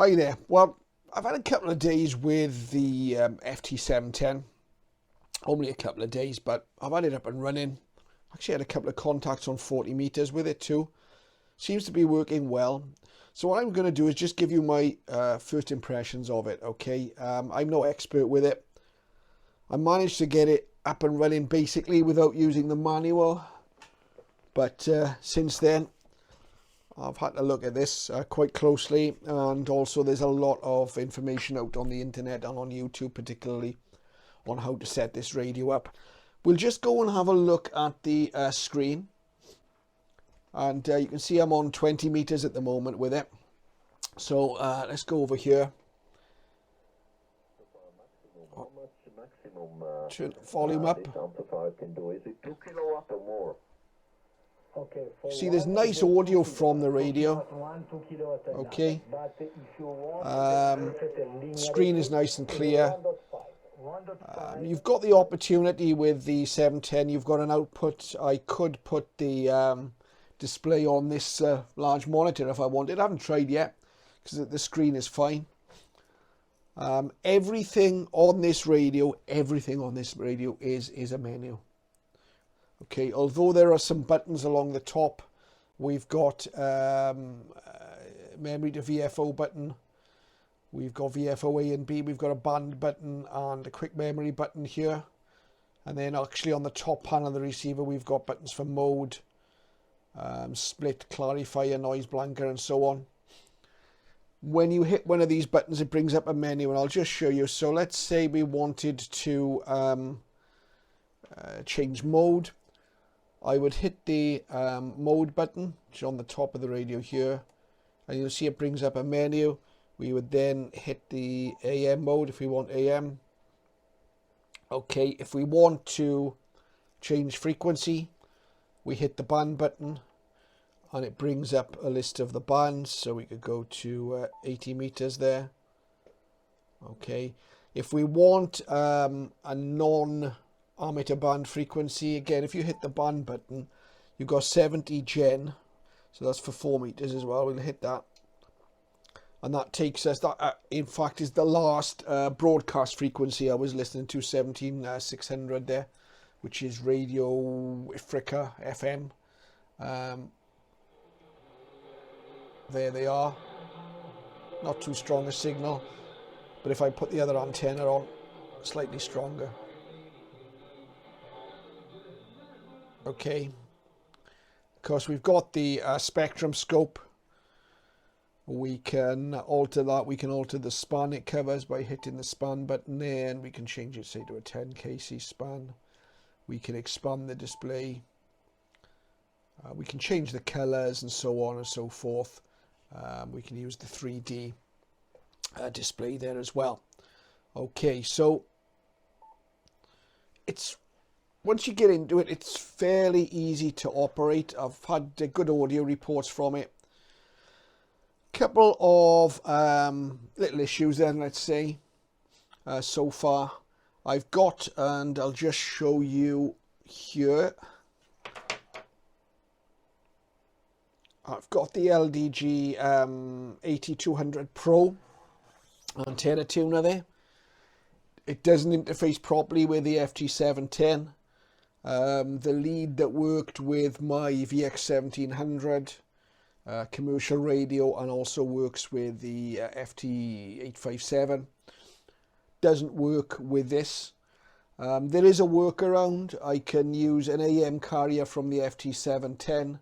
Hi there. Well, I've had a couple of days with the FT710. Only a couple of days, but I've had it up and running. Actually had a couple of contacts on 40 meters with it too. Seems to be working well. So what I'm going to do is just give you my first impressions of it, okay? I'm no expert with it. I managed to get it up and running basically without using the manual. But since then, I've had to look at this quite closely, and also there's a lot of information out on the internet and on YouTube particularly on how to set this radio up. We'll just go and have a look at the screen, and you can see I'm on 20 meters at the moment with it. So let's go over here. Turn the volume up. This amplifier can do, is it 2 kilowatt or more? Okay, See, there's nice audio from the radio. Okay. Screen is nice and clear. You've got the opportunity with the 710. You've got an output. I could put the display on this large monitor if I wanted. I haven't tried yet because the screen is fine. Everything on this radio is a menu. Okay, although there are some buttons along the top, we've got memory to VFO button, we've got VFO A and B, we've got a band button and a quick memory button here, and then actually on the top panel of the receiver we've got buttons for mode, split, clarifier, noise blanker and so on. When you hit one of these buttons it brings up a menu, and I'll just show you. So let's say we wanted to change mode. I would hit the mode button, which is on the top of the radio here, and you'll see it brings up a menu. We would then hit the AM mode if we want AM. Okay, if we want to change frequency, we hit the band button, and it brings up a list of the bands, so we could go to 80 meters there. Okay, if we want a non-ammeter band frequency, again, if you hit the band button, you've got 70 gen, so that's for 4 meters as well. We'll hit that, and that takes us, that in fact is the last broadcast frequency I was listening to, 17600 there, which is Radio Africa FM. There they are. Not too strong a signal, but if I put the other antenna on, slightly stronger. Okay, of course we've got the spectrum scope. We can alter that. We can alter the span it covers by hitting the span button there, and we can change it, say, to a 10 kc span. We can expand the display. We can change the colors and so on and so forth. We can use the 3D display there as well. Okay, so it's, once you get into it, it's fairly easy to operate. I've had good audio reports from it. Couple of little issues then, let's say, so far. I've got, and I'll just show you here, I've got the LDG 8200 Pro antenna tuner there. It doesn't interface properly with the FT710. The lead that worked with my VX1700 commercial radio and also works with the FT857 doesn't work with this. There is a workaround. I can use an AM carrier from the FT710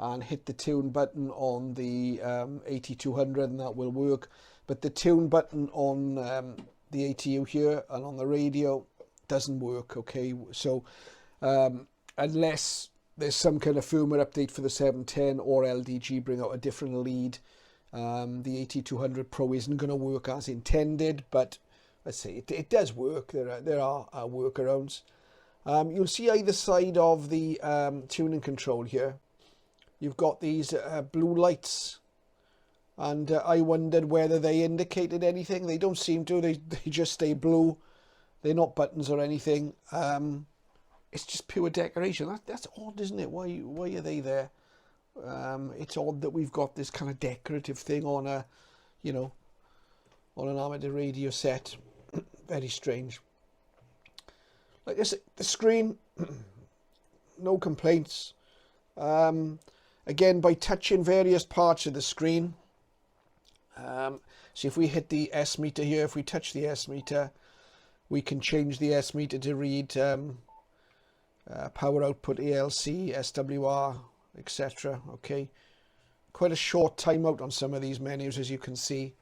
and hit the tune button on the 8200 and that will work, but the tune button on the ATU here and on the radio doesn't work. Okay, so unless there's some kind of firmware update for the 710 or LDG bring out a different lead, the 8200 Pro isn't going to work as intended, but let's say it does work. There are workarounds. You'll see either side of the tuning control here, you've got these blue lights, and I wondered whether they indicated anything. They don't seem to. They just stay blue. They're not buttons or anything. It's just pure decoration. That's odd, isn't it? Why are they there? It's odd that we've got this kind of decorative thing on a you know, on an amateur radio set. Very strange. Like I said, the screen, no complaints. Again, by touching various parts of the screen. So if we hit the S meter here, if we touch the S meter, we can change the S meter to read power output, ALC, SWR, etc. Okay, quite a short timeout on some of these menus, as you can see.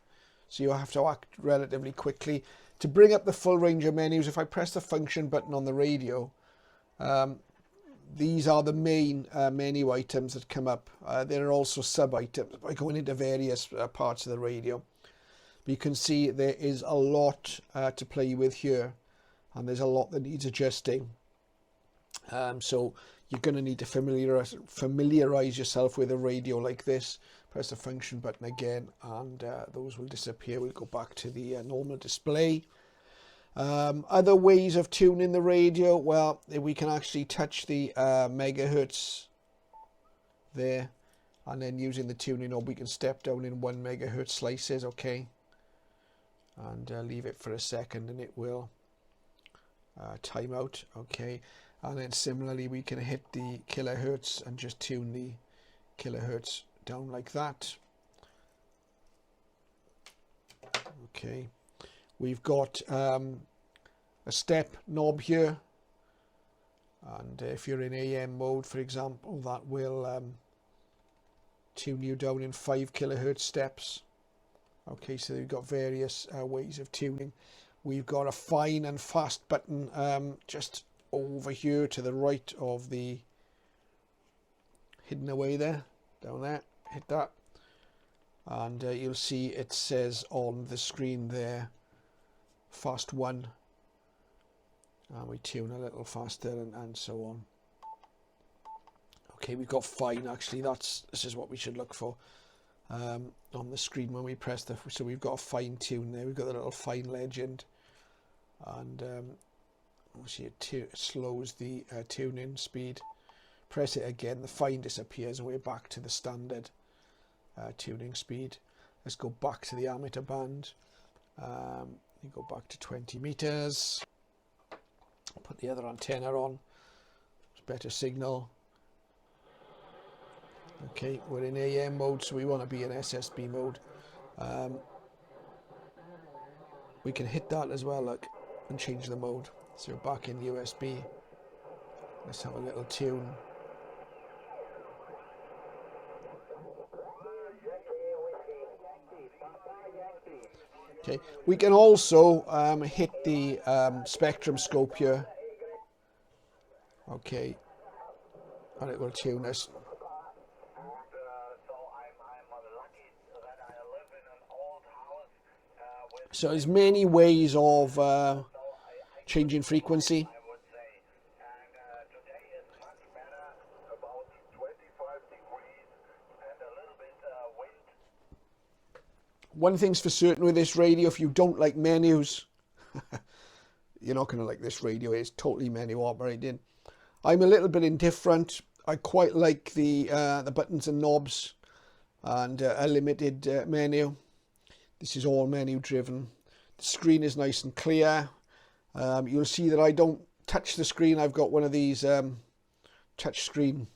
So you have to act relatively quickly. To bring up the full range of menus, if I press the function button on the radio, these are the main menu items that come up. There are also sub-items by going into various parts of the radio. But you can see there is a lot to play with here, and there's a lot that needs adjusting. So you're going to need to familiarize yourself with a radio like this. Press the function button again, and those will disappear. We'll go back to the normal display. Other ways of tuning the radio, well, we can actually touch the megahertz there, and then using the tuning knob we can step down in 1 megahertz slices, okay, and leave it for a second and it will time out, okay. And then similarly we can hit the kilohertz and just tune the kilohertz down like that. Okay, we've got a step knob here, and if you're in AM mode, for example, that will tune you down in 5 kilohertz steps. Okay, so we've got various ways of tuning. We've got a fine and fast button just over here to the right of the, hidden away there, down there. Hit that, and you'll see it says on the screen there, fast 1, and we tune a little faster, and so on. Okay, we've got fine. Actually, this is what we should look for on the screen when we press the. So we've got a fine tune there. We've got the little fine legend, and see it slows the tuning speed. Press it again, the fine disappears, and we're back to the standard tuning speed. Let's go back to the amateur band. You go back to 20 meters. Put the other antenna on. It's better signal. Okay, we're in AM mode, so we want to be in SSB mode. We can hit that as well, look, and change the mode. So we're back in USB. Let's have a little tune. Okay, we can also hit the spectrum scope here. Okay, and it will tune us. So there's many ways of changing frequency. One thing's for certain with this radio, if you don't like menus, you're not going to like this radio. It's totally menu operated. I'm a little bit indifferent. I quite like the buttons and knobs and a limited menu. This is all menu driven. The screen is nice and clear. You'll see that I don't touch the screen. I've got one of these touch screen,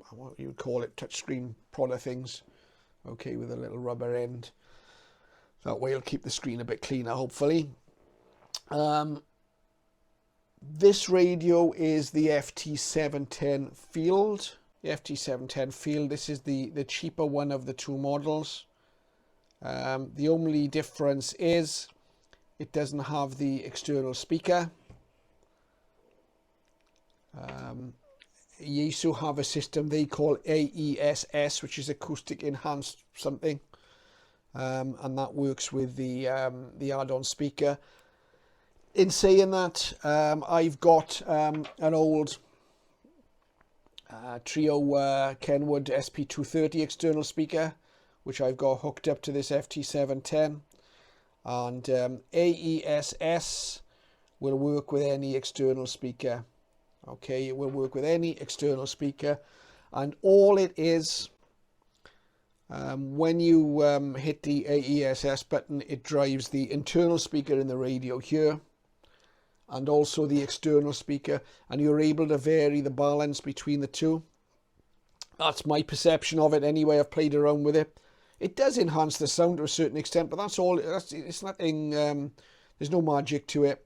what you would call it, touch screen prodder things. Okay, with a little rubber end. That way it'll keep the screen a bit cleaner, hopefully. This radio is the FT710 Field. The FT710 Field, this is the cheaper one of the two models. The only difference is it doesn't have the external speaker. Yaesu have a system they call AESS, which is acoustic enhanced something. And that works with the add-on speaker. In saying that, I've got an old Trio Kenwood SP230 external speaker, which I've got hooked up to this FT710, and AESS will work with any external speaker. Okay, it will work with any external speaker, and all it is, When you hit the AESS button, it drives the internal speaker in the radio here and also the external speaker, and you're able to vary the balance between the two. That's my perception of it anyway. I've played around with it. It does enhance the sound to a certain extent, but that's all. It's nothing, there's no magic to it.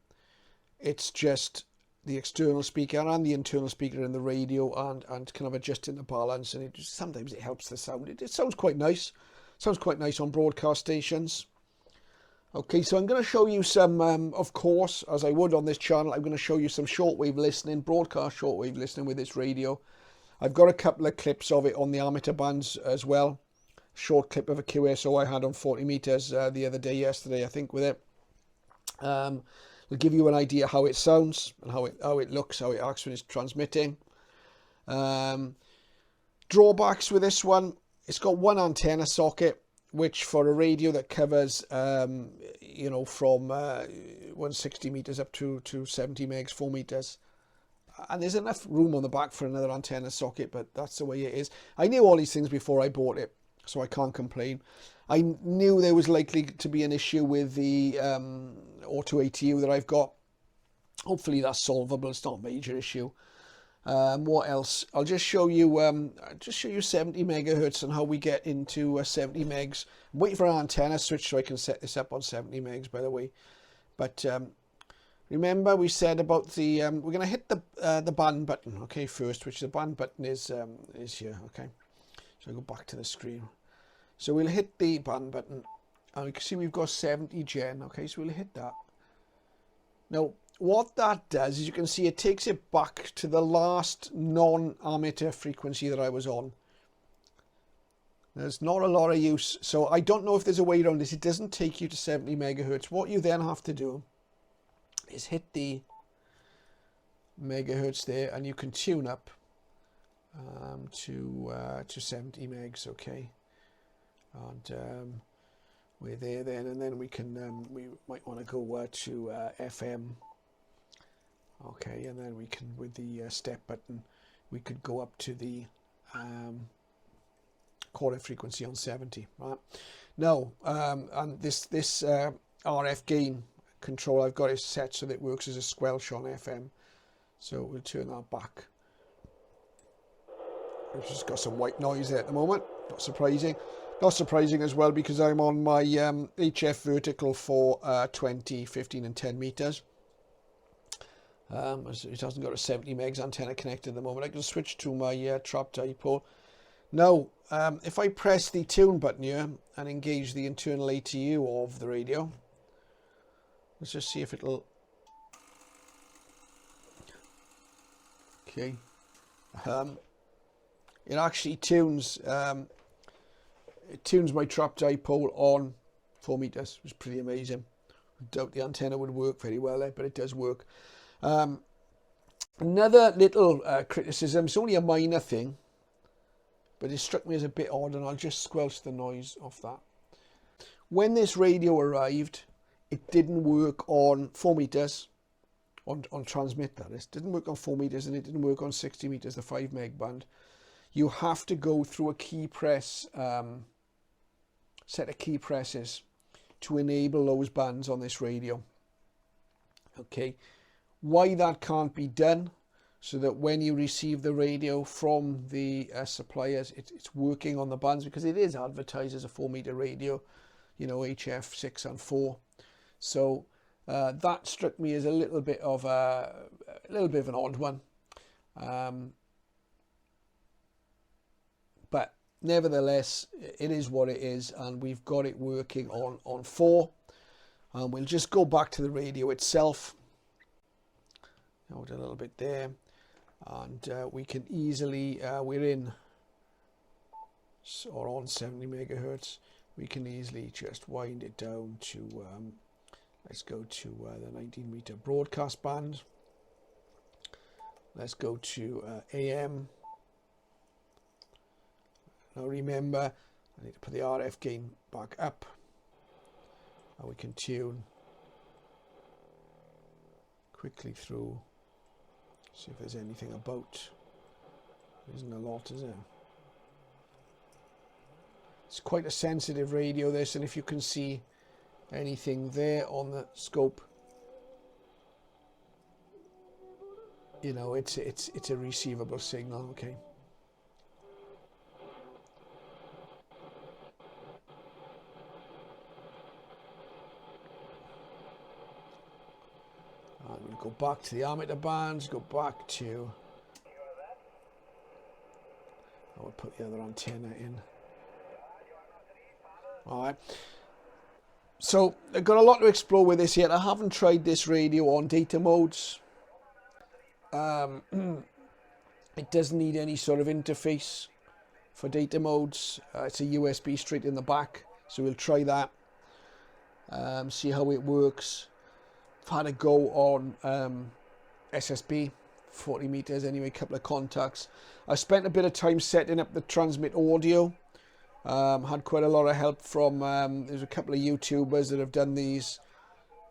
It's just the external speaker and the internal speaker in the radio, and kind of adjusting the balance, and sometimes it helps the sound. It sounds quite nice. Sounds quite nice on broadcast stations. Okay, so I'm going to show you some, of course, as I would on this channel, I'm going to show you some shortwave listening, broadcast shortwave listening with this radio. I've got a couple of clips of it on the amateur bands as well. Short clip of a QSO I had on 40 meters the other day, yesterday, I think, with it. Will give you an idea how it sounds and how it looks, how it acts when it's transmitting. Drawbacks with this one: it's got one antenna socket, which for a radio that covers you know, from 160 meters up to 70 megs, 4 meters, and there's enough room on the back for another antenna socket, but that's the way it is. I knew all these things before I bought it, so I can't complain. I knew there was likely to be an issue with the auto ATU that I've got. Hopefully that's solvable. It's not a major issue. What else? I'll just show you 70 megahertz and how we get into 70 megs. I'm waiting for an antenna switch so I can set this up on 70 megs, by the way. But remember we said about the we're going to hit the band button, okay, first, which the band button is here, okay. So I'll go back to the screen. So we'll hit the band button, and we can see we've got 70 gen, okay, so we'll hit that. Now, what that does is, you can see it takes it back to the last non-amateur frequency that I was on. There's not a lot of use, so I don't know if there's a way around this. It doesn't take you to 70 megahertz. What you then have to do is hit the megahertz there, and you can tune up to 70 megs, okay. And we're there then, and then we can we might want to go to FM, okay, and then we can, with the step button, we could go up to the quarter frequency on 70, right. Now and this RF gain control I've got is set so that it works as a squelch on FM, so we'll turn that back. We've just got some white noise there at the moment, not surprising. Not surprising as well, because I'm on my HF vertical for 20, 15 and 10 meters. It hasn't got a 70 megs antenna connected at the moment. I can switch to my trap dipole. Now, if I press the tune button here and engage the internal ATU of the radio, let's just see if it'll... Okay. It actually tunes... it tunes my trap dipole on 4 meters, which is pretty amazing. I doubt the antenna would work very well there, but it does work. Another little criticism, it's only a minor thing, but it struck me as a bit odd, and I'll just squelch the noise off that. When this radio arrived, it didn't work on 4 meters, on transmit that is. It didn't work on 4 meters, and it didn't work on 60 meters, the 5 meg band. You have to go through a key press, set of key presses to enable those bands on this radio. Okay, why that can't be done, so that when you receive the radio from the suppliers, it's working on the bands, because it is advertised as a 4 meter radio, you know, HF 6 and 4. So that struck me as a little bit of an odd one. But nevertheless, it is what it is, and we've got it working on 4. We'll just go back to the radio itself. Out a little bit there, and we can easily, we're in or on 70 megahertz. We can easily just wind it down to, let's go to the 19 meter broadcast band. Let's go to AM. Now remember, I need to put the RF gain back up, and we can tune quickly through, see if there's anything about. There isn't a lot, is there? It's quite a sensitive radio, this, and if you can see anything there on the scope, you know, it's a receivable signal. Okay. I'm going to go back to the amateur bands, go back to, I would put the other antenna in. Alright, so I've got a lot to explore with this yet. I haven't tried this radio on data modes. It doesn't need any sort of interface for data modes. It's a USB straight in the back, so we'll try that, see how it works. I've had a go on SSB, 40 meters anyway, a couple of contacts. I spent a bit of time setting up the transmit audio. Had quite a lot of help from, there's a couple of YouTubers that have done these,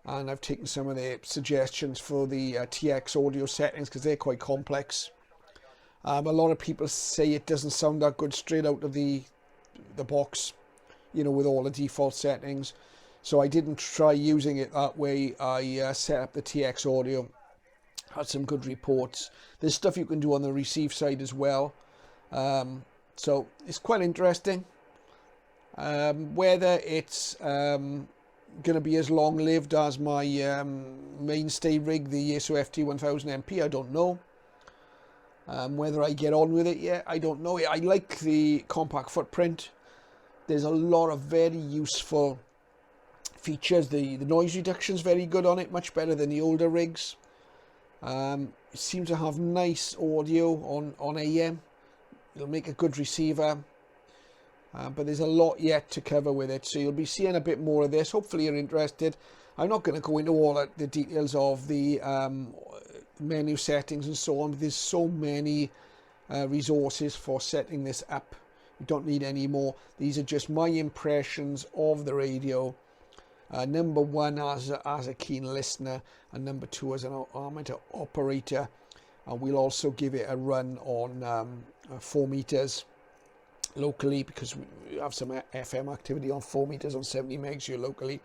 and I've taken some of their suggestions for the TX audio settings because they're quite complex. A lot of people say it doesn't sound that good straight out of the box, you know, with all the default settings. So I didn't try using it that way. I set up the TX audio, had some good reports. There's stuff you can do on the receive side as well. So it's quite interesting. Whether it's going to be as long-lived as my mainstay rig, the Yaesu FT710, I don't know. Whether I get on with it yet, I don't know. I like the compact footprint. There's a lot of very useful features. The noise reduction is very good on it, much better than the older rigs. It seems to have nice audio on AM. It'll make a good receiver. But there's a lot yet to cover with it, so you'll be seeing a bit more of this. Hopefully you're interested. I'm not going to go into all the details of the menu settings and so on. There's so many resources for setting this up. You don't need any more. These are just my impressions of the radio. Number one as a keen listener, and number two as an amateur operator. And we'll also give it a run on 4 meters locally, because we have some FM activity on 4 meters on 70 megs here locally.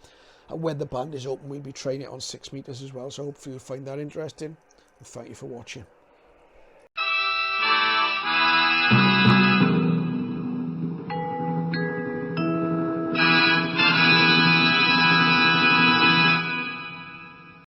And when the band is open, we'll be trying it on 6 meters as well. So hopefully you'll find that interesting. And thank you for watching.